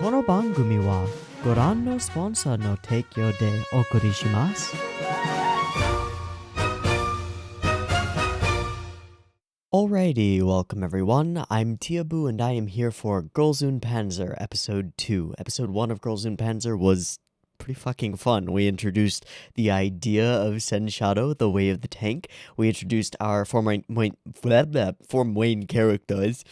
この番組はご覧のスポンサーの提供でお送りします。Alrighty, welcome everyone. I'm Teeaboo and I am here for und Panzer episode 2. Episode 1 of und Panzer was pretty fucking fun. We introduced the idea of Shadow, the way of the tank. We introduced our four main characters.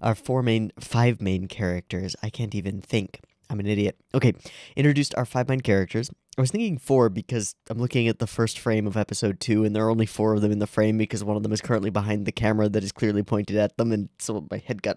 Our five main characters. I can't even think. I'm an idiot. Okay, introduced our five main characters. I was thinking four because I'm looking at the first frame of episode 2, and there are only four of them in the frame because one of them is currently behind the camera that is clearly pointed at them, and so my head got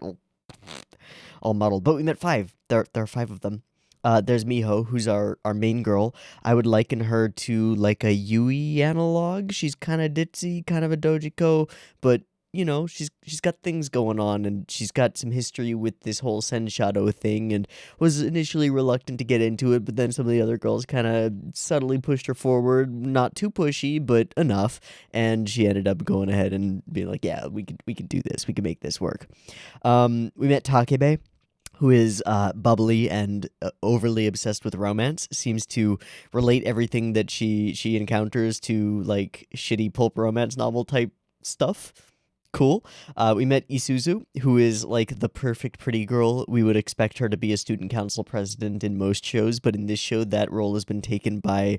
all muddled. But we met five. There are five of them. There's Miho, who's our main girl. I would liken her to like a Yui analog. She's kind of ditzy, kind of a dojiko, but you know, she's got things going on, and she's got some history with this whole Shadow thing, and was initially reluctant to get into it, but then some of the other girls kind of subtly pushed her forward, not too pushy, but enough, and she ended up going ahead and being like, yeah, we could do this, we can make this work. We met Takebe, who is bubbly and overly obsessed with romance, seems to relate everything that she encounters to like shitty pulp romance novel type stuff. Cool. We met Isuzu, who is like the perfect pretty girl. We would expect her to be a student council president in most shows, but in this show, that role has been taken by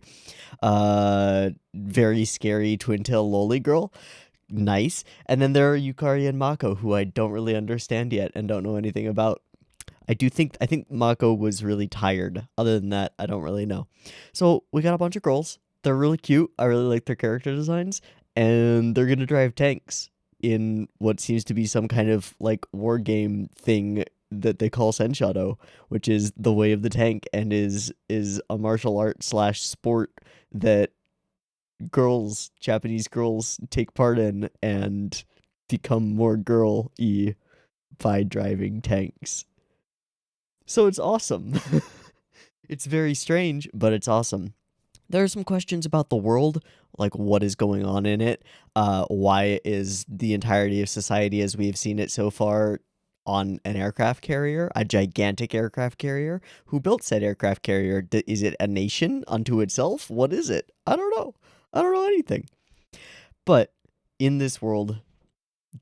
very scary twin tail loli girl. Nice. And then there are Yukari and Mako, who I don't really understand yet and don't know anything about. I think Mako was really tired. Other than that, I don't really know. So we got a bunch of girls. They're really cute. I really like their character designs, and they're gonna drive tanks in what seems to be some kind of like war game thing that they call Shadow, which is the way of the tank, and is a martial art / sport that Japanese girls take part in and become more girl-y by driving tanks. So it's awesome. It's very strange, but it's awesome. There are some questions about the world, like what is going on in it. Why is the entirety of society as we have seen it so far on an aircraft carrier, a gigantic aircraft carrier? Who built said aircraft carrier? Is it a nation unto itself? What is it? I don't know. I don't know anything. But in this world,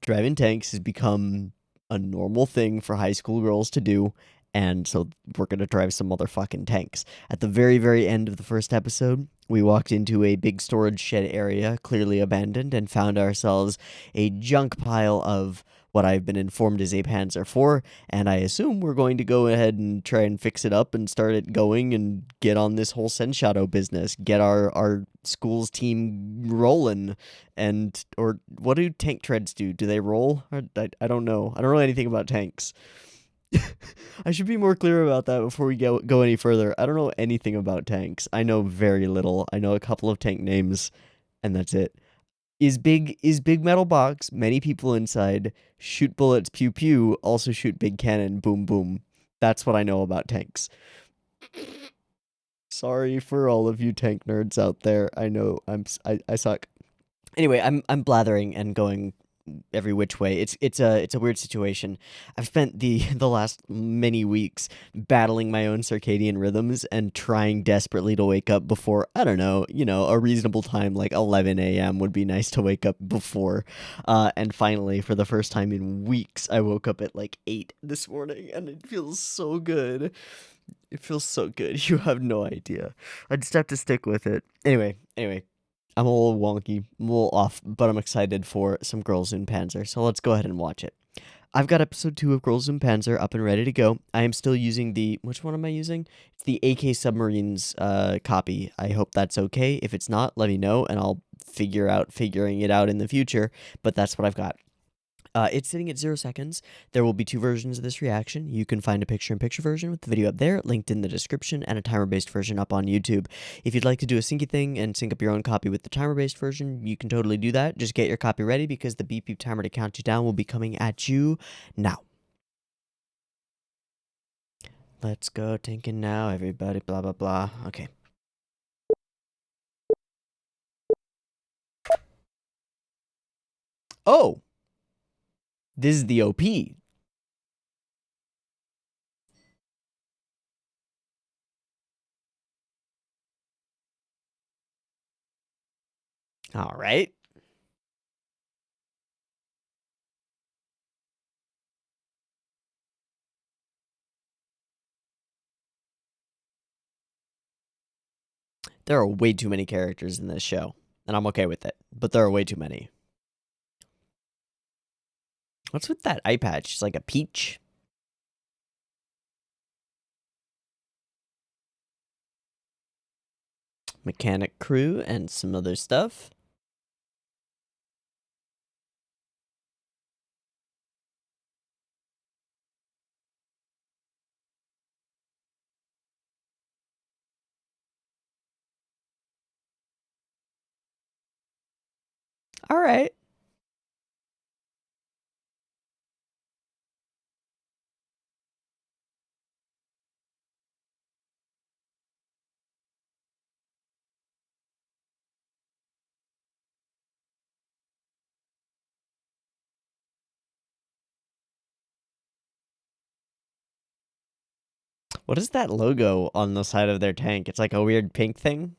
driving tanks has become a normal thing for high school girls to do, and so we're gonna drive some motherfucking tanks. At the very, very end of the first episode, we walked into a big storage shed area, clearly abandoned, and found ourselves a junk pile of what I've been informed is a Panzer IV, and I assume we're going to go ahead and try and fix it up and start it going and get on this whole Shadow business, get our school's team rolling. And or what do tank treads do? Do they roll? I don't know. I don't know anything about tanks. I should be more clear about that before we go any further. I don't know anything about tanks. I know very little. I know a couple of tank names, and that's it. Is big metal box, many people inside, shoot bullets, pew pew, also shoot big cannon, boom boom. That's what I know about tanks. Sorry for all of you tank nerds out there. I know I suck. Anyway, I'm blathering and going every which way. It's a weird situation. I've spent the last many weeks battling my own circadian rhythms and trying desperately to wake up before, I don't know, a reasonable time like 11 a.m. would be nice to wake up before. And finally, for the first time in weeks, I woke up at like 8 this morning, and it feels so good. It feels so good. You have no idea. I just have to stick with it. Anyway, I'm a little wonky, I'm a little off, but I'm excited for some und Panzer, so let's go ahead and watch it. I've got episode 2 of und Panzer up and ready to go. I am still using which one am I using? It's the AK Submarines copy. I hope that's okay. If it's not, let me know, and I'll figuring it out in the future, but that's what I've got. It's sitting at 0 seconds. There will be 2 versions of this reaction. You can find a picture-in-picture version with the video up there, linked in the description, and a timer-based version up on YouTube. If you'd like to do a syncy thing and sync up your own copy with the timer-based version, you can totally do that. Just get your copy ready because the beep beep timer to count you down will be coming at you now. Let's go tanking now, everybody, blah, blah, blah. Okay. Oh! This is the OP. All right. There are way too many characters in this show, and I'm okay with it, but there are way too many. What's with that eye patch? It's like a peach. Mechanic crew and some other stuff. All right. What is that logo on the side of their tank? It's like a weird pink thing.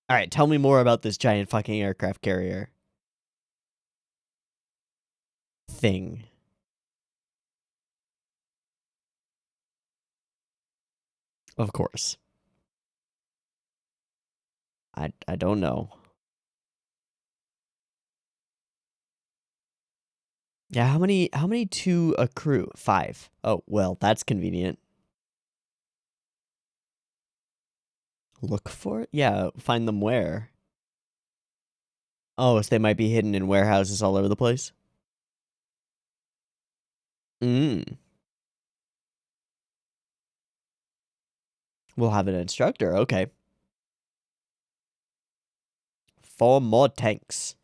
All right, tell me more about this giant fucking aircraft carrier thing. Of course. I don't know. Yeah, how many to a crew? 5. Oh, well, that's convenient. Look for it? Yeah, find them where? Oh, so they might be hidden in warehouses all over the place? Mm. We'll have an instructor, okay. 4 more tanks.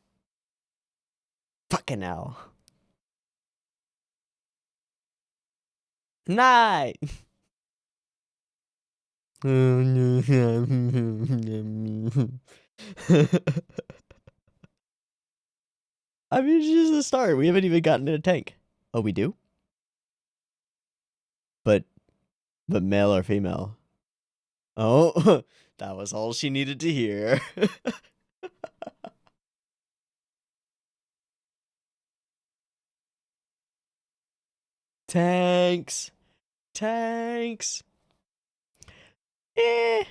Fucking hell. Night! I mean, it's just a start. We haven't even gotten in a tank. Oh, we do? But male or female? Oh, that was all she needed to hear. Tanks. Tanks. Eh.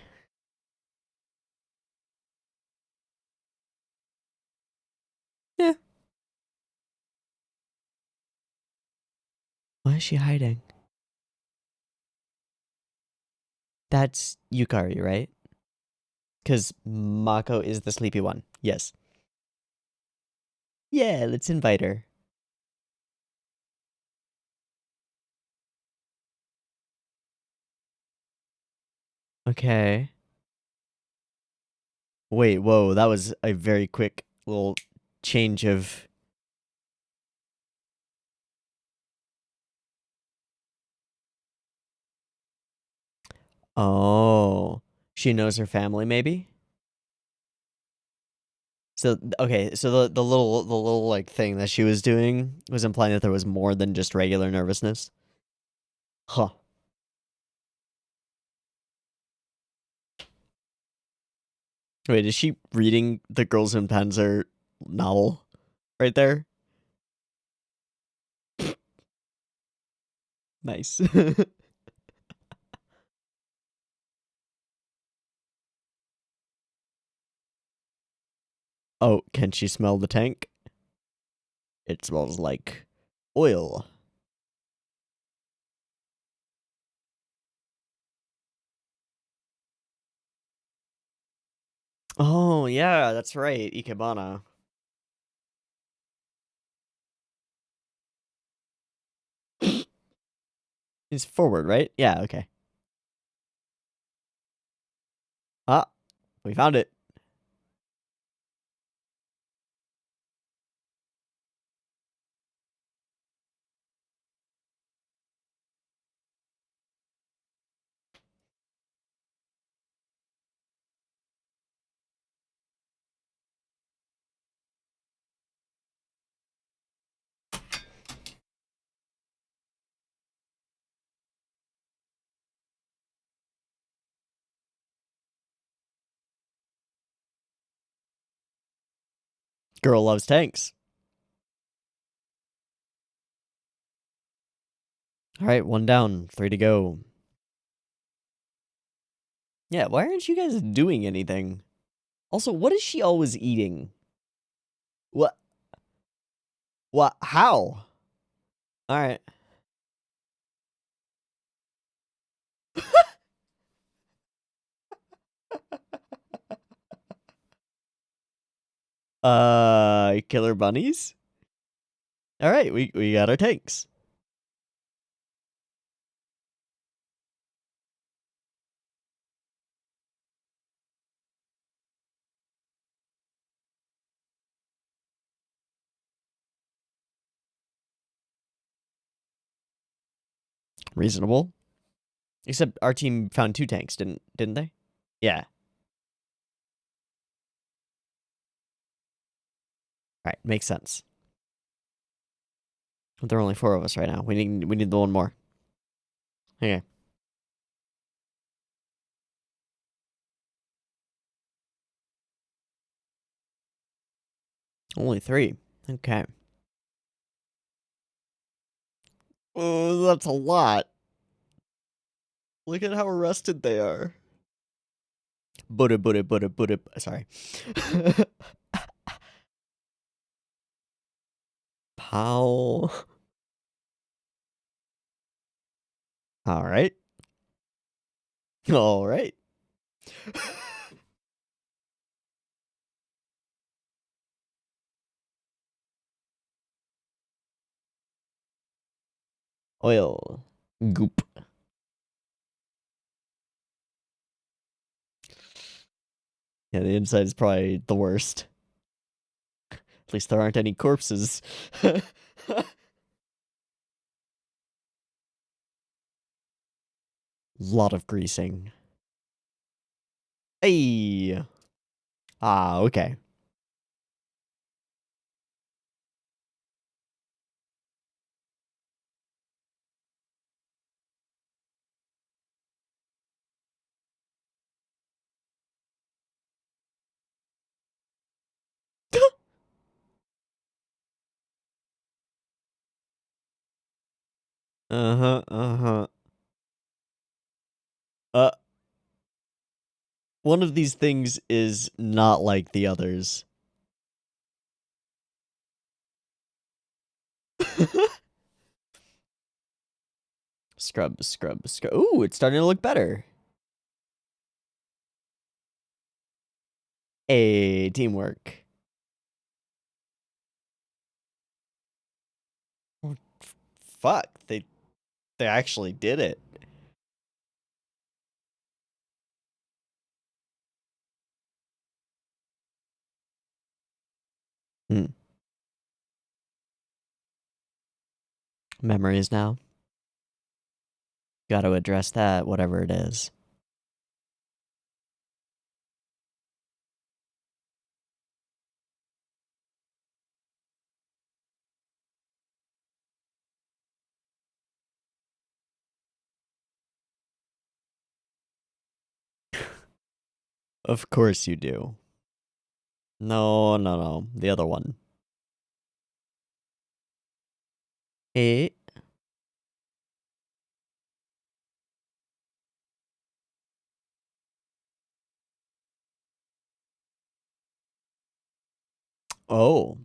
Yeah. Why is she hiding? That's Yukari, right? Because Mako is the sleepy one. Yes. Yeah, let's invite her. Okay. Wait, whoa, that was a very quick little change of... Oh. She knows her family, maybe? So, okay, so the little like thing that she was doing was implying that there was more than just regular nervousness? Huh. Wait, is she reading the Girls in Panzer novel right there? Nice. Oh, can she smell the tank? It smells like oil. Oh, yeah, that's right. Ikebana. It's forward, right? Yeah, okay. Ah, we found it. Girl loves tanks. All right, 1 down, 3 to go. Yeah, why aren't you guys doing anything? Also, what is she always eating? What? What? How? All right. Killer bunnies? All right, we got our tanks. Reasonable. Except our team found 2 tanks, didn't they? Yeah. All right, makes sense. But there are only 4 of us right now. We need the one more. Okay. Only 3. Okay. Oh, that's a lot. Look at how arrested they are. Buddha. Sorry. Pow. All right. All right. Oil. Goop. Yeah, the inside is probably the worst. At least there aren't any corpses. Lot of greasing. Hey. Ah, okay. Uh-huh. Uh, one of these things is not like the others. Scrub. Ooh, it's starting to look better. Hey, teamwork. Fuck, they actually did it. Hmm. Memories now. Got to address that, whatever it is. Of course you do. No. The other one. Hey. Oh.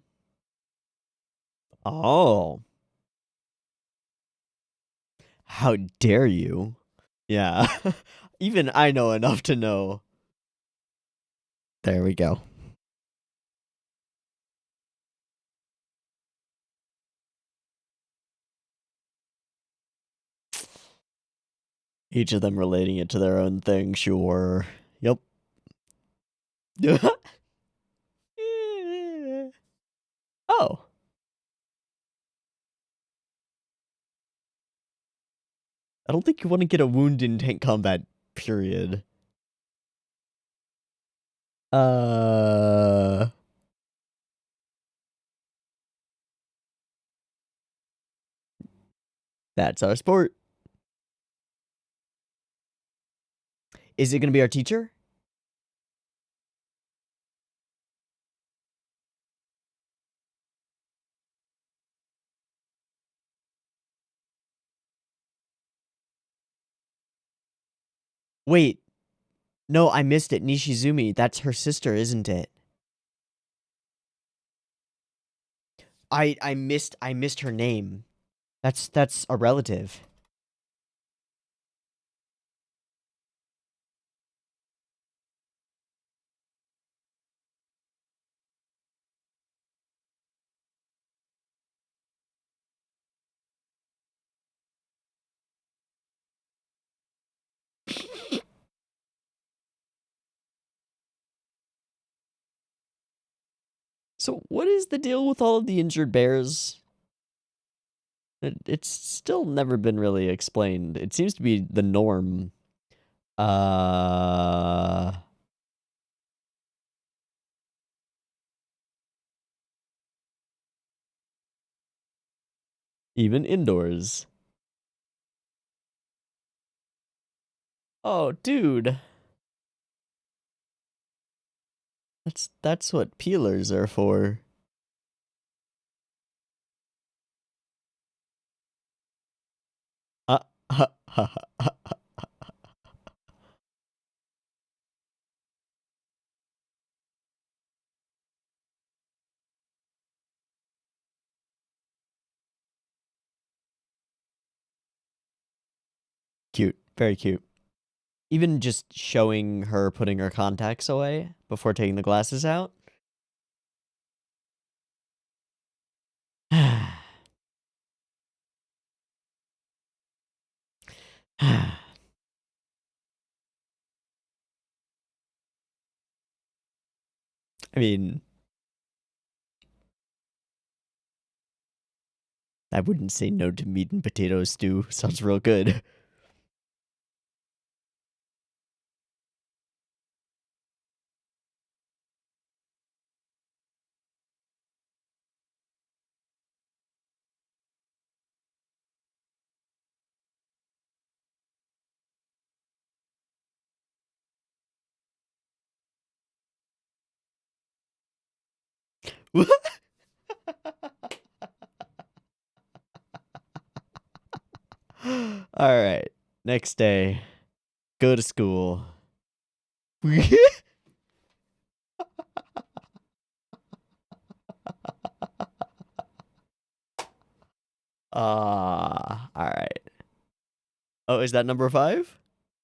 Oh. How dare you? Yeah. Even I know enough to know. There we go. Each of them relating it to their own thing, sure. Yep. Oh. I don't think you want to get a wound in tank combat, period. Uh... That's our sport. Is it going to be our teacher? Wait, no, I missed it. Nishizumi, that's her sister, isn't it? I missed her name. That's a relative. So what is the deal with all of the injured bears? It's still never been really explained. It seems to be the norm. Uh Even indoors. Oh, dude. That's what peelers are for. Uh, Cute. Very cute. Even just showing her putting her contacts away before taking the glasses out. I mean, I wouldn't say no to meat and potato stew. Sounds real good. All right. Next day, go to school. All right. Oh, is that number 5?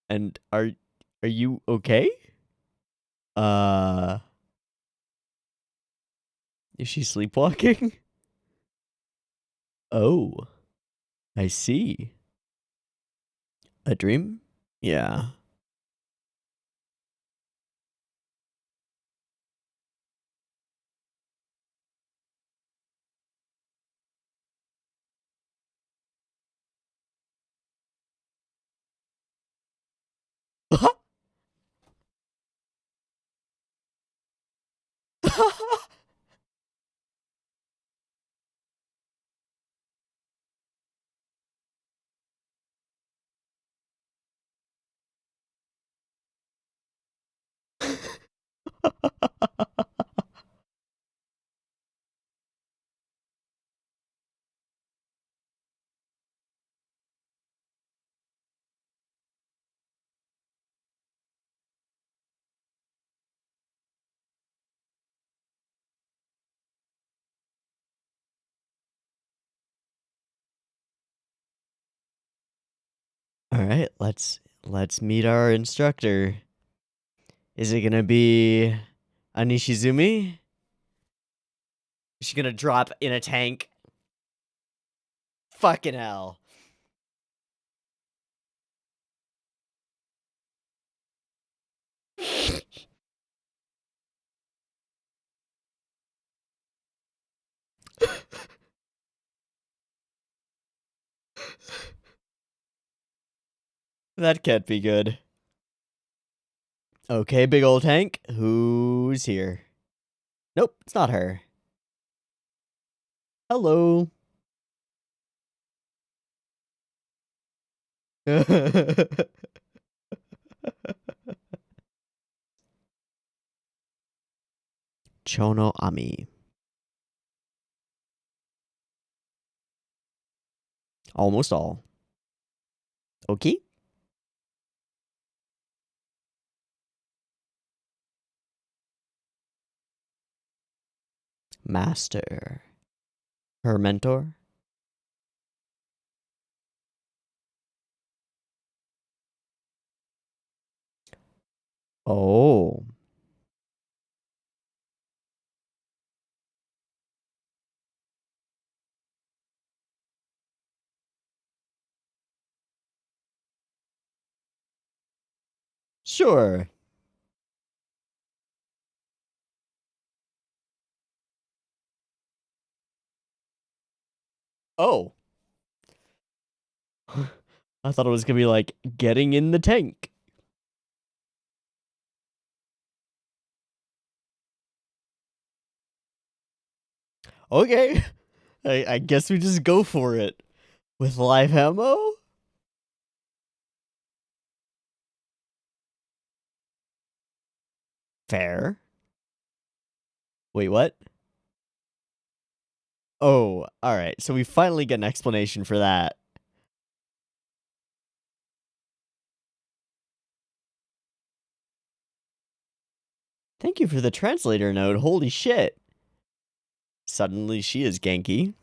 And are you okay? Uh, is she sleepwalking? Oh, I see. A dream? Yeah. All right, let's meet our instructor. Is it gonna be Anishizumi? Is she gonna drop in a tank? Fucking hell. That can't be good. Okay, big old tank. Who's here? Nope, it's not her. Hello. Chono Ami. Almost all. Okay. Master. Her mentor? Oh. Sure. Oh. I thought it was gonna be like getting in the tank. Okay. I guess we just go for it. With live ammo? Fair. Wait, what? Oh, alright. So we finally get an explanation for that. Thank you for the translator note. Holy shit. Suddenly she is Genki.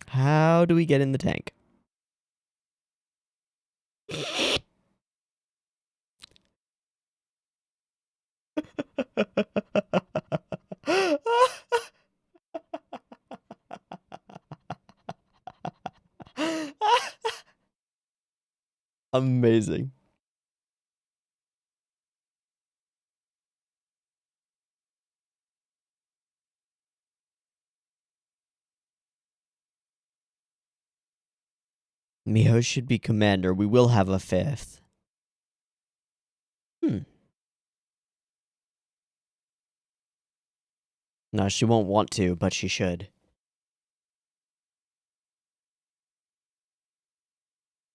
How do we get in the tank? Amazing. Miho should be commander. We will have a fifth. No, she won't want to, but she should.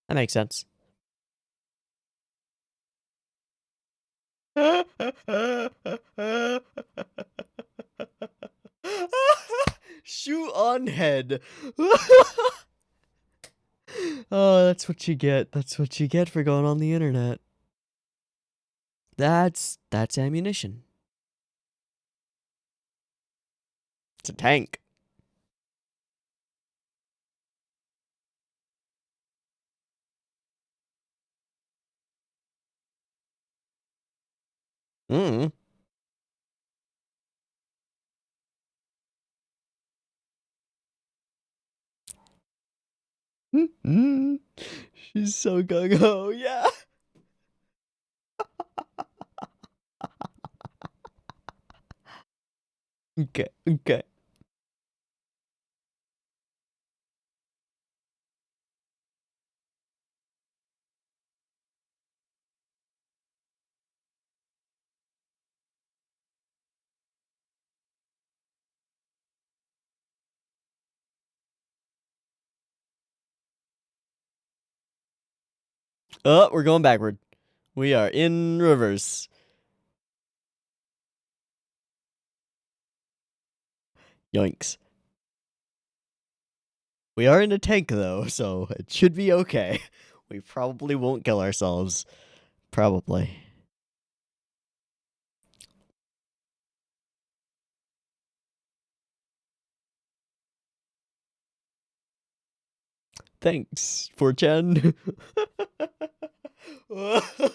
That makes sense. Shoe on head. Oh, that's what you get. That's what you get for going on the internet. That's ammunition. It's a tank. Mm. She's so gung ho. Yeah. Okay. Okay. Oh, we're going backward. We are in reverse. Yoinks. We are in a tank, though, so it should be okay. We probably won't kill ourselves. Probably. Thanks, 4chan. The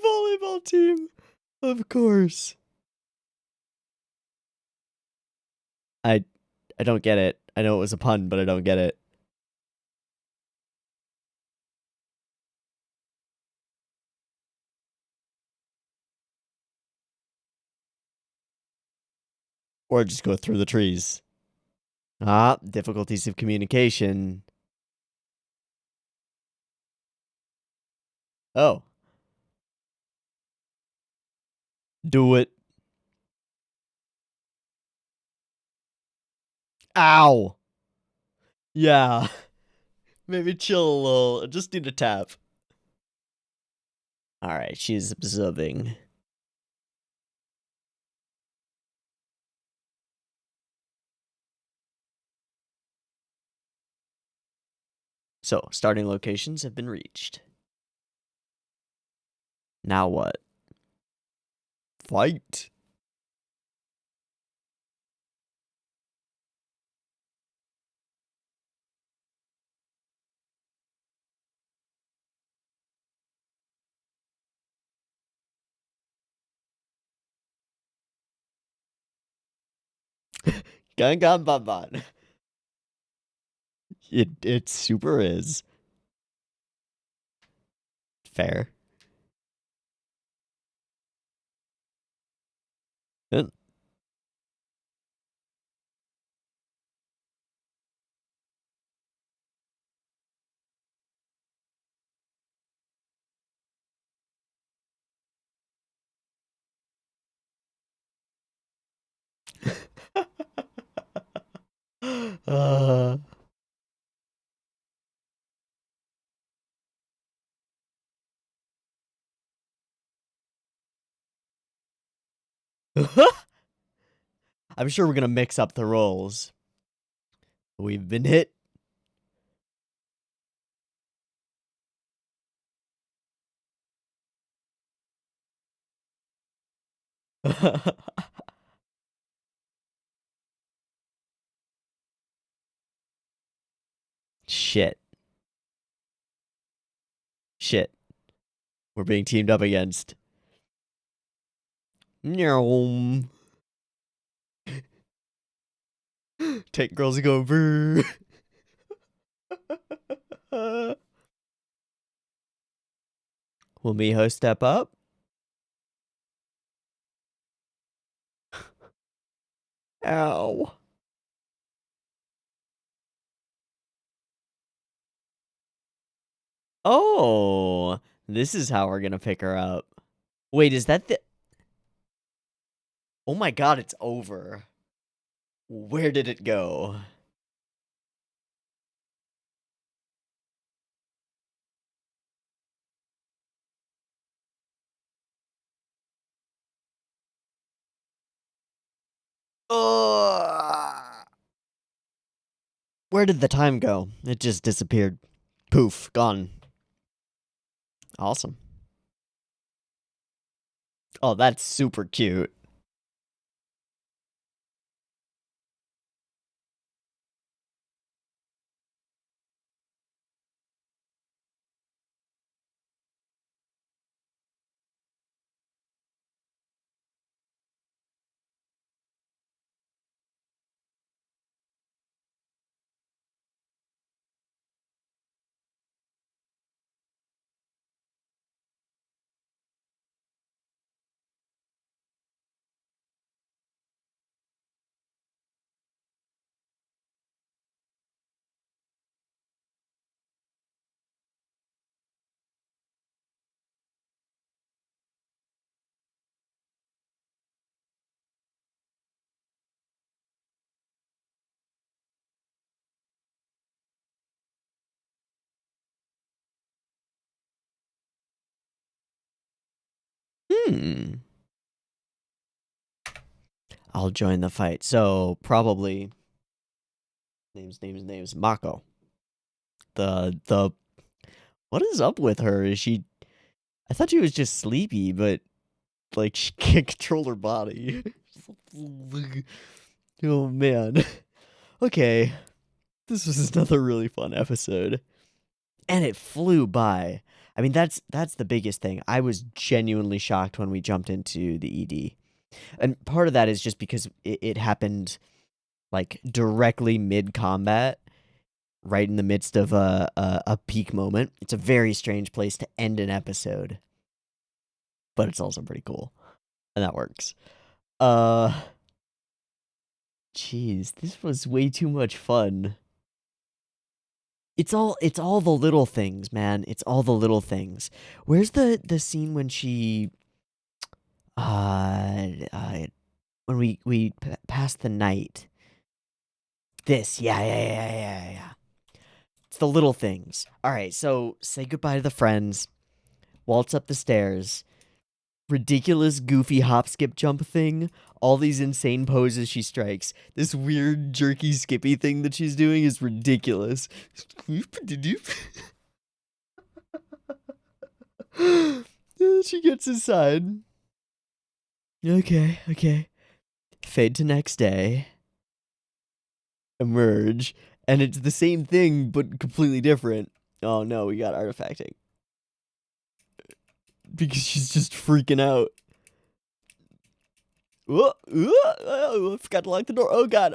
volleyball team. Of course. I don't get it. I know it was a pun, but I don't get it. Or just go through the trees. Ah, difficulties of communication. Oh. Do it. Ow. Yeah. Maybe chill a little. Just need a tap. Alright, she's observing. So, starting locations have been reached. Now what? Fight! Gangan Banban. It super is. Fair. uh... I'm sure we're gonna mix up the roles. We've been hit. Shit. Shit. We're being teamed up against. Meow. Tank girls go brr. Will Miho step up? Ow. Oh, this is how we're gonna pick her up. Wait, is that the... Oh my god, it's over. Where did it go? Where did the time go? It just disappeared. Poof, gone. Awesome. Oh, that's super cute. I'll join the fight. So, probably... Names. Mako. The... What is up with her? Is she... I thought she was just sleepy, but... Like, she can't control her body. Oh, man. Okay. This was another really fun episode. And it flew by. I mean, that's the biggest thing. I was genuinely shocked when we jumped into the ED. And part of that is just because it happened, like, directly mid-combat, right in the midst of a peak moment. It's a very strange place to end an episode. But it's also pretty cool. And that works. Jeez, this was way too much fun. It's all the little things, man. It's all the little things. Where's the scene when she when we passed the night? This. Yeah. It's the little things. All right, so say goodbye to the friends. Waltz up the stairs. Ridiculous goofy hop skip jump thing all these insane poses she strikes. This weird jerky skippy thing that she's doing is ridiculous. She gets inside. Okay. Fade to next day. Emerge. And it's the same thing, but completely different. Oh no, we got artifacting. Because she's just freaking out. I forgot to lock the door. Oh god.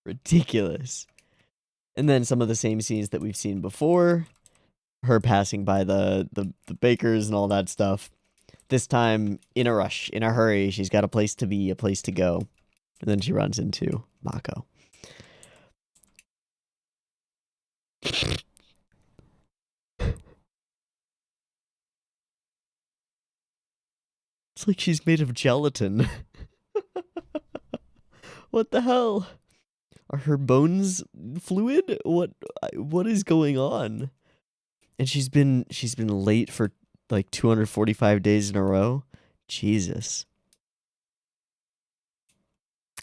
Ridiculous. And then some of the same scenes that we've seen before. Her passing by the bakers and all that stuff. This time, in a rush, in a hurry, she's got a place to be, a place to go. And then she runs into Mako. It's like she's made of gelatin. What the hell? Are her bones fluid? What is going on? And she's been late for like 245 days in a row. Jesus.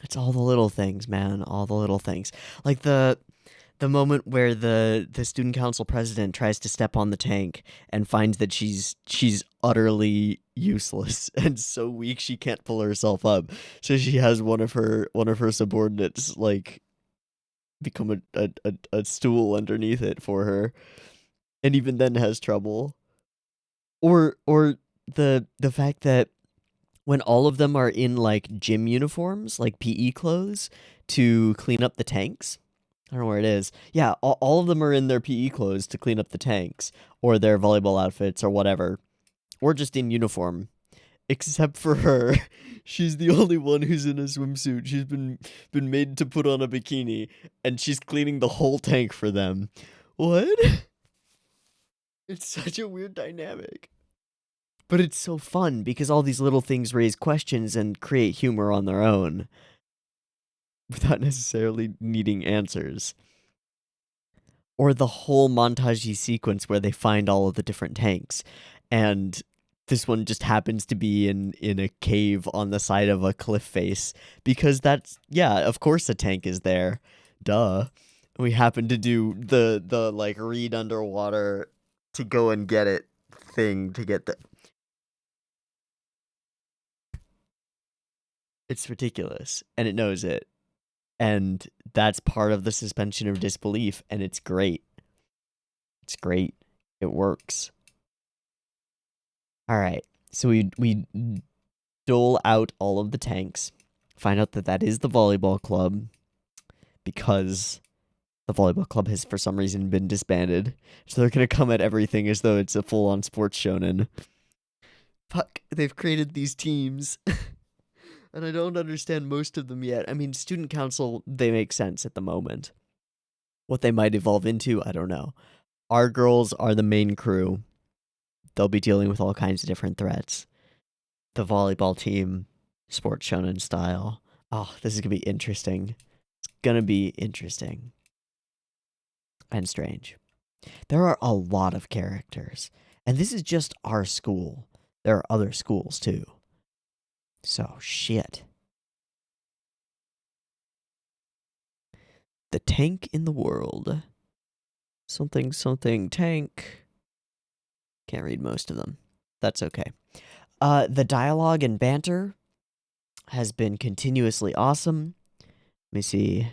It's all the little things, man. All the little things. Like the moment where the student council president tries to step on the tank and finds that she's utterly useless and so weak she can't pull herself up. So she has one of her subordinates like become a stool underneath it for her, and even then has trouble. Or the fact that when all of them are in like gym uniforms, like PE clothes, to clean up the tanks. I don't know where it is. Yeah, all of them are in their PE clothes to clean up the tanks, or their volleyball outfits, or whatever, or just in uniform. Except for her, she's the only one who's in a swimsuit. She's been made to put on a bikini, and she's cleaning the whole tank for them. What? It's such a weird dynamic. But it's so fun because all these little things raise questions and create humor on their own without necessarily needing answers. Or the whole montage sequence where they find all of the different tanks, and this one just happens to be in a cave on the side of a cliff face, because that's, yeah, of course a tank is there. Duh. We happen to do the like read underwater to go and get it thing to get the... It's ridiculous, and it knows it. And that's part of the suspension of disbelief, and it's great. It's great. It works. All right. So we dole out all of the tanks. Find out that that is the volleyball club, because the volleyball club has for some reason been disbanded. So they're going to come at everything as though it's a full-on sports shonen. Fuck, they've created these teams. And I don't understand most of them yet. I mean, student council, they make sense at the moment. What they might evolve into, I don't know. Our girls are the main crew. They'll be dealing with all kinds of different threats. The volleyball team, sports shonen style. Oh, this is going to be interesting. It's going to be interesting. And strange. There are a lot of characters. And this is just our school. There are other schools, too. So, shit. The tank in the world. Something tank. Can't read most of them. That's okay. The dialogue and banter has been continuously awesome. Let me see.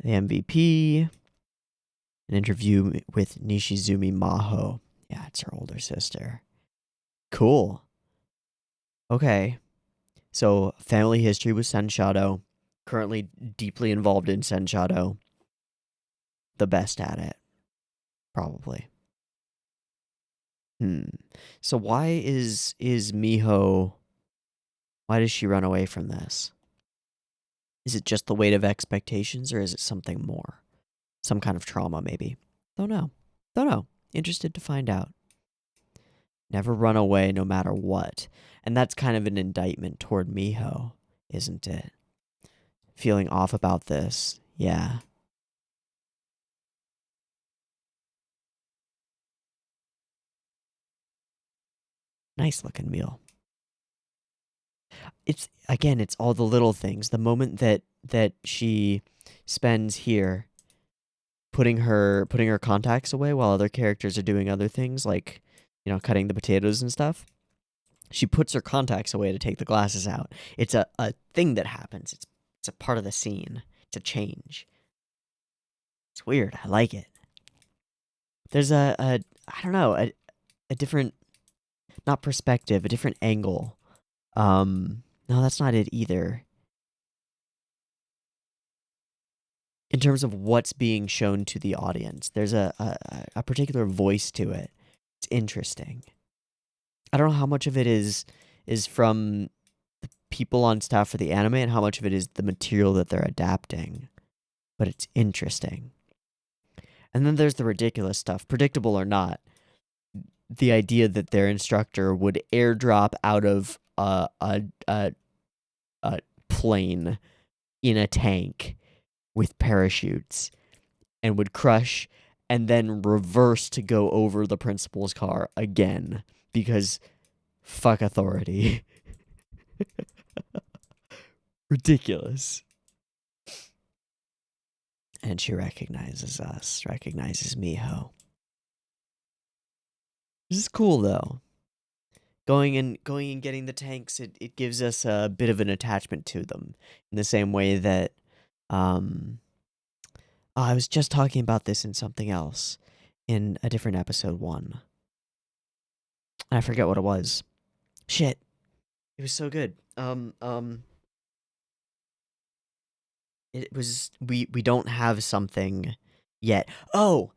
The MVP. An interview with Nishizumi Maho. Yeah, it's her older sister. Cool. Okay. So, family history with Senshadow. Currently deeply involved in Senshadow. The best at it. Probably. So why is Miho... Why does she run away from this? Is it just the weight of expectations, or is it something more? Some kind of trauma, maybe. Don't know. Interested to find out. Never run away no matter what. And that's kind of an indictment toward Miho, isn't it? Feeling off about this. Yeah. Nice looking meal. it's all the little things. The moment that she spends here putting her contacts away while other characters are doing other things, like, cutting the potatoes and stuff. She puts her contacts away to take the glasses out. It's a thing that happens. It's a part of the scene. It's a change. It's weird. I like it. There's I don't know, a different, not perspective, a different angle. No, that's not it either. In terms of what's being shown to the audience, there's a particular voice to it. It's interesting. I don't know how much of it is from the people on staff for the anime and how much of it is the material that they're adapting, but it's interesting. And then there's the ridiculous stuff, predictable or not. The idea that their instructor would airdrop out of a plane in a tank with parachutes and would crush and then reverse to go over the principal's car again because fuck authority. Ridiculous. And she recognizes us, recognizes Miho. This is cool though. Going and getting the tanks, it gives us a bit of an attachment to them in the same way that I was just talking about this in something else in a different episode 1. I forget what it was. Shit. It was so good. It was we don't have something yet. Oh,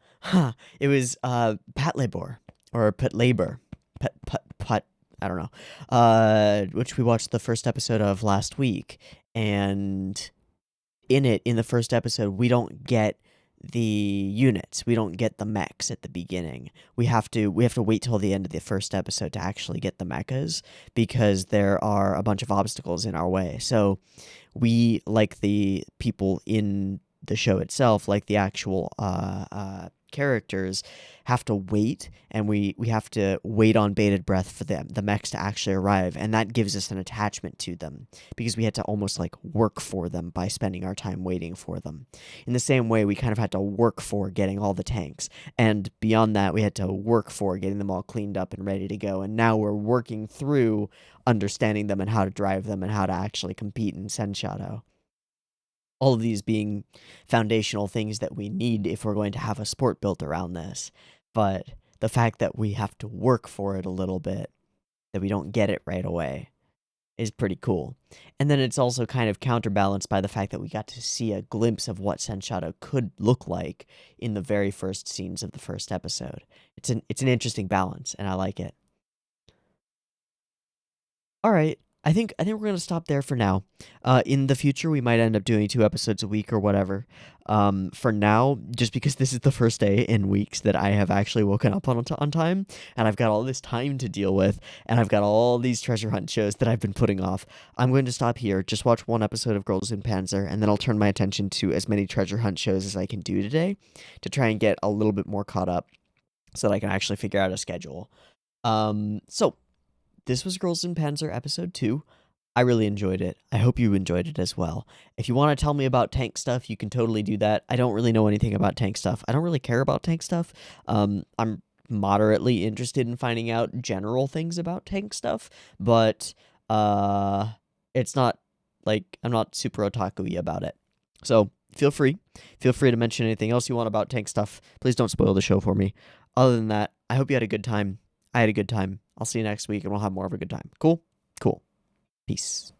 it was Pat Labor or Put Labor. Put I don't know. Which we watched the first episode of last week, and in the first episode, we don't get the units. We don't get the mechs at the beginning. We have to wait till the end of the first episode to actually get the mechas because there are a bunch of obstacles in our way. So we, like the people in the show itself, like the actual characters, have to wait, and we have to wait on bated breath for the mechs to actually arrive, and that gives us an attachment to them because we had to almost like work for them by spending our time waiting for them. In the same way, we kind of had to work for getting all the tanks, and beyond that, we had to work for getting them all cleaned up and ready to go, and now we're working through understanding them and how to drive them and how to actually compete in Senshadow. All of these being foundational things that we need if we're going to have a sport built around this. But the fact that we have to work for it a little bit, that we don't get it right away, is pretty cool. And then it's also kind of counterbalanced by the fact that we got to see a glimpse of what Senshadow could look like in the very first scenes of the first episode. It's an interesting balance, and I like it. All right. I think we're gonna stop there for now. In the future, we might end up doing 2 episodes a week or whatever. For now, just because this is the first day in weeks that I have actually woken up on time, and I've got all this time to deal with, and I've got all these treasure hunt shows that I've been putting off. I'm going to stop here, just watch 1 episode of Girls und Panzer, and then I'll turn my attention to as many treasure hunt shows as I can do today to try and get a little bit more caught up, so that I can actually figure out a schedule. So this was Girls und Panzer episode 2. I really enjoyed it. I hope you enjoyed it as well. If you want to tell me about tank stuff, you can totally do that. I don't really know anything about tank stuff. I don't really care about tank stuff. I'm moderately interested in finding out general things about tank stuff, but it's not like I'm not super otaku-y about it. So feel free to mention anything else you want about tank stuff. Please don't spoil the show for me. Other than that, I hope you had a good time. I had a good time. I'll see you next week, and we'll have more of a good time. Cool? Cool. Peace.